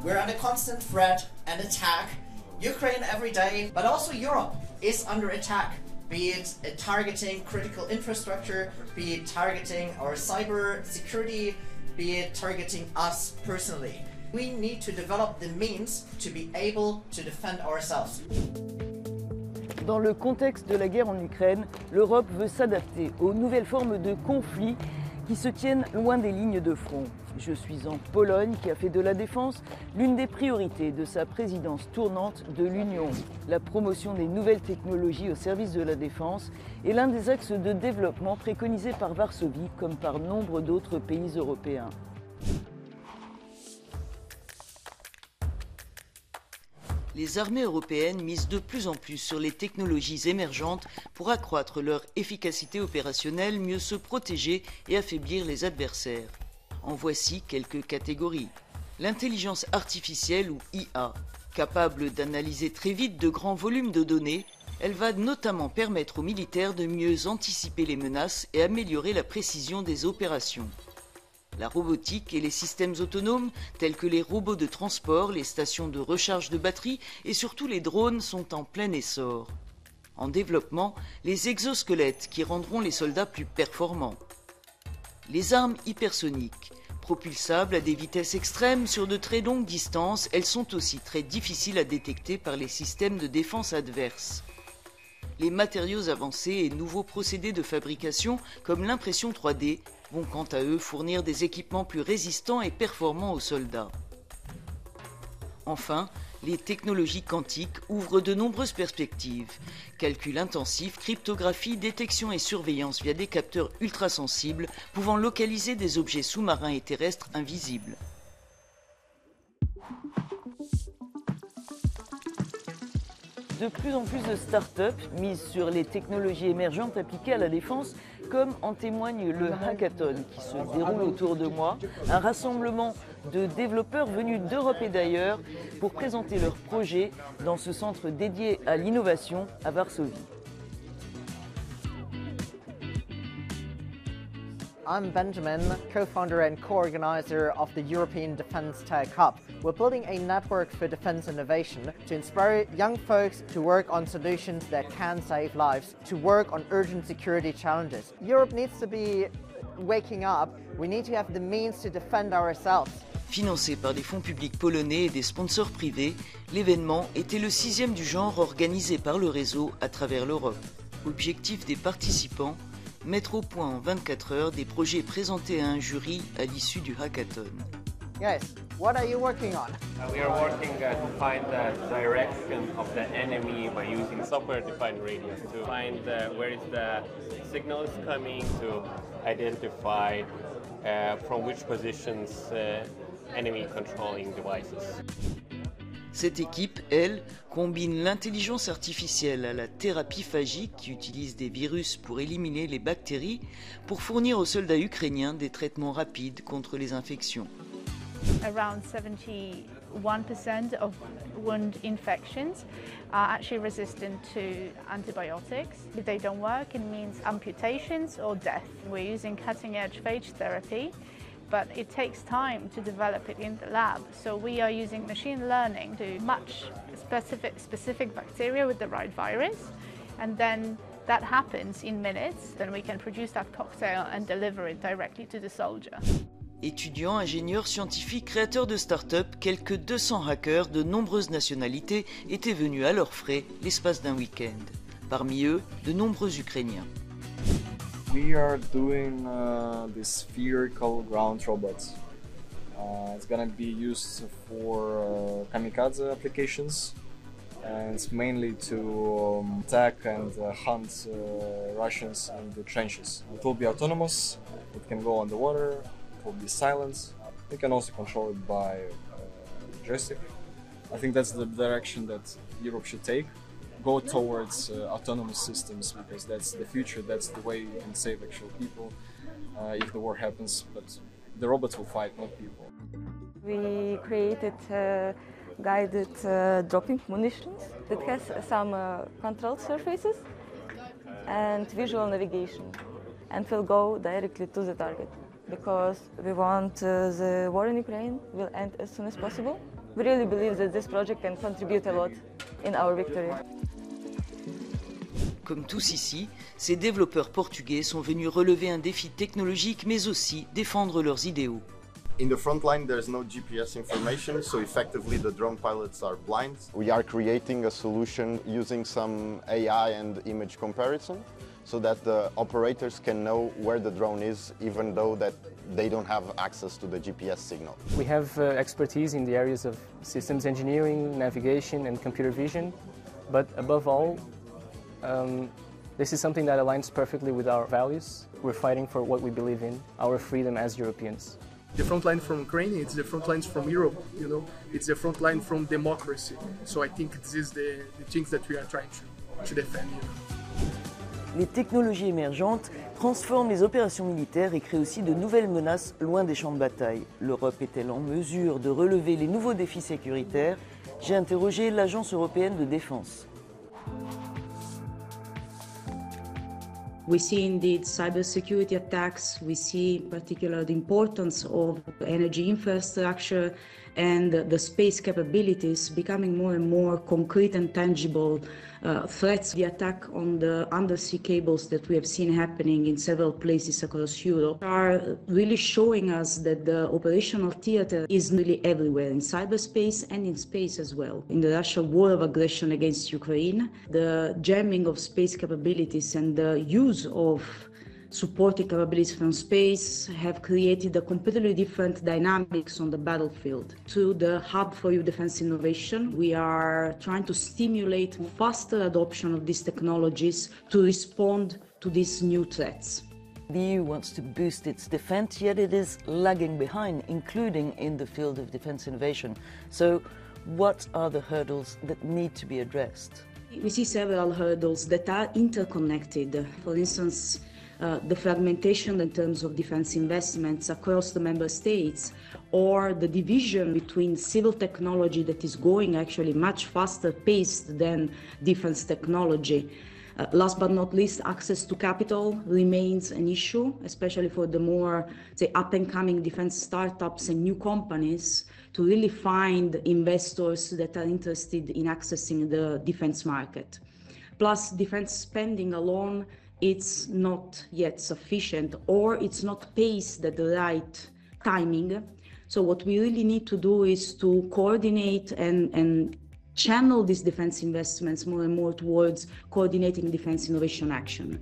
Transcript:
We're under constant threat and attack. Ukraine every day, but also Europe is under attack. Be it targeting critical infrastructure, be it targeting our cyber security, be it targeting us personally. We need to develop the means to be able to defend ourselves. Dans le contexte de la guerre en Ukraine, l'Europe veut s'adapter aux nouvelles formes de conflits qui se tiennent loin des lignes de front. Je suis en Pologne qui a fait de la défense l'une des priorités de sa présidence tournante de l'Union. La promotion des nouvelles technologies au service de la défense est l'un des axes de développement préconisés par Varsovie comme par nombre d'autres pays européens. Les armées européennes misent de plus en plus sur les technologies émergentes pour accroître leur efficacité opérationnelle, mieux se protéger et affaiblir les adversaires. En voici quelques catégories. L'intelligence artificielle ou IA, capable d'analyser très vite de grands volumes de données, elle va notamment permettre aux militaires de mieux anticiper les menaces et améliorer la précision des opérations. La robotique et les systèmes autonomes, tels que les robots de transport, les stations de recharge de batterie et surtout les drones sont en plein essor. En développement, les exosquelettes qui rendront les soldats plus performants. Les armes hypersoniques. Propulsables à des vitesses extrêmes sur de très longues distances, elles sont aussi très difficiles à détecter par les systèmes de défense adverses. Les matériaux avancés et nouveaux procédés de fabrication, comme l'impression 3D, vont quant à eux fournir des équipements plus résistants et performants aux soldats. Enfin, les technologies quantiques ouvrent de nombreuses perspectives. Calcul intensif, cryptographie, détection et surveillance via des capteurs ultrasensibles pouvant localiser des objets sous-marins et terrestres invisibles. De plus en plus de start-up misent sur les technologies émergentes appliquées à la défense, comme en témoigne le hackathon qui se déroule autour de moi, un rassemblement de développeurs venus d'Europe et d'ailleurs pour présenter leurs projets dans ce centre dédié à l'innovation à Varsovie. I'm Benjamin, co-founder and co-organizer of the European Defence Tech Hub. We're building a network for defence innovation to inspire young folks to work on solutions that can save lives, to work on urgent security challenges. Europe needs to be waking up. We need to have the means to defend ourselves. Financé par des fonds publics polonais et des sponsors privés, l'événement était le 6e du genre organisé par le réseau à travers l'Europe. Objectif des participants, mettre au point en 24 heures des projets présentés à un jury à l'issue du hackathon. Yes, what are you working on? We are working to find the direction of the enemy by using software-defined radios to find where is the signals coming, to identify from which positions enemy controlling devices. Cette équipe, elle, combine l'intelligence artificielle à la thérapie phagique qui utilise des virus pour éliminer les bactéries pour fournir aux soldats ukrainiens des traitements rapides contre les infections. Around 71% of wound infections are actually resistant to antibiotics. If they don't work, it means amputations or death. We're using cutting-edge phage therapy, but it takes time to develop it in the lab. So we are using machine learning to match specific bacteria with the right virus, and then that happens in minutes. Then we can produce that cocktail and deliver it directly to the soldier. Étudiants, ingénieurs, scientifiques, créateurs de start-up, quelques 200 hackers de nombreuses nationalités étaient venus à leurs frais l'espace d'un week-end. Parmi eux, de nombreux Ukrainiens. We are doing this spherical ground robot. It's gonna be used for kamikaze applications, and it's mainly to attack and hunt Russians in the trenches. It will be autonomous. It can go underwater. It will be silent. You can also control it by joystick. I think that's the direction that Europe should take. Go towards autonomous systems, because that's the future, that's the way you can save actual people if the war happens, but the robots will fight, not people. We created guided dropping munitions that has some control surfaces and visual navigation, and will go directly to the target, because we want the war in Ukraine will end as soon as possible. We really believe that this project can contribute a lot in our victory. Comme tous ici, ces développeurs portugais sont venus relever un défi technologique mais aussi défendre leurs idéaux. In the front line, there's no GPS information, so effectively the drone pilots are blind. We are creating a solution using some AI and image comparison so that the operators can know where the drone is, even though that they don't have access to the GPS signal. We have expertise in the areas of systems engineering, navigation, and computer vision, but above all, this is something that aligns perfectly with our values. We're fighting for what we believe in, our freedom as Europeans. The front line from Ukraine, it's the front lines from Europe, you know, it's the front line from democracy. So I think this is the things that we are trying to defend. You know. Les technologies émergentes transforment les opérations militaires et créent aussi de nouvelles menaces loin des champs de bataille. L'Europe est-elle en mesure de relever les nouveaux défis sécuritaires? J'ai interrogé l'Agence européenne de défense. We see indeed cybersecurity attacks. We see particularly the importance of energy infrastructure and the space capabilities becoming more and more concrete and tangible threats. The attack on the undersea cables that we have seen happening in several places across Europe are really showing us that the operational theater is really everywhere, in cyberspace and in space as well. In the Russian war of aggression against Ukraine, the jamming of space capabilities and the use of supporting capabilities from space have created a completely different dynamics on the battlefield. Through the Hub for EU Defense Innovation, we are trying to stimulate faster adoption of these technologies to respond to these new threats. The EU wants to boost its defence, yet it is lagging behind, including in the field of defence innovation. So, what are the hurdles that need to be addressed? We see several hurdles that are interconnected. For instance, the fragmentation in terms of defense investments across the member states, or the division between civil technology that is going actually much faster paced than defense technology. Last but not least, access to capital remains an issue, especially for the more, say, up-and-coming defense startups and new companies to really find investors that are interested in accessing the defense market. Plus, defense spending alone, it's not yet sufficient, or it's not paced at the right timing. So what we really need to do is to coordinate and channel these defense investments more and more towards coordinating defense innovation action.